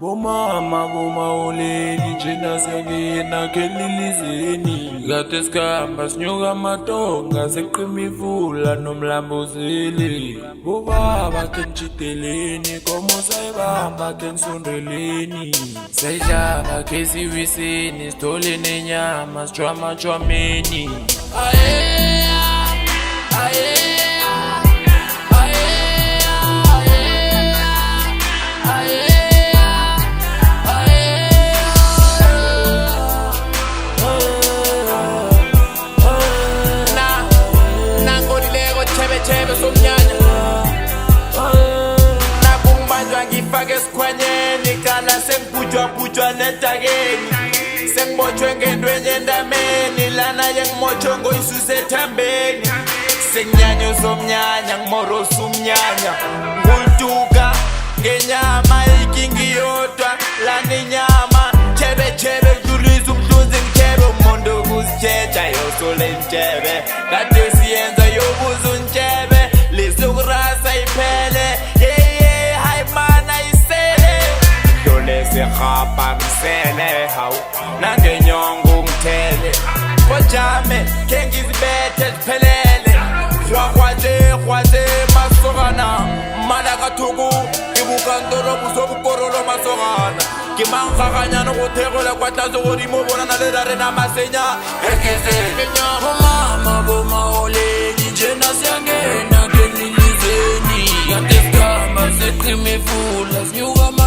Bomama bomaoleli njena siyangena kelilizeni kade sikhamba sinyuka amatonga seqima ivula nomlambuzeli bobaba ke ngijiteleni komo sayibamba ke ngisondeleni sayidlaba ke siwiseni sithole nenyama sijwamajwameni aye somnyanya nakumbanjwa ngifake esikhwanyeni kana sengibhujwabhujwa netakeni sengibotshwe ngendwenye endameni lana yengimotsho ngoyisuse ethambeni senginyanya somnyanya ngimorosa umnyanya ngulituka ngenyama ikingi yodwa lana inyama chebechebe kudlulisa umhlunzi ngithebe umuntu kuzitsheja yosole ntshebe kade siyenza yobuza untshebe lizukurasa iphele yeye hayi mana isele dole sehapa ngisele hawu nangenyongo ngithele kojame ke ngizibethe ziphelele khwaze masokana malakathuku ibukantoro busobukorolo masokana ke mangaganyana go thegole kwa tlatse godimo bonana le rare na masenya ekesele bomama bomaoleli njena siyangena kelilizeni kade sikhamba seqima ivula sinyuka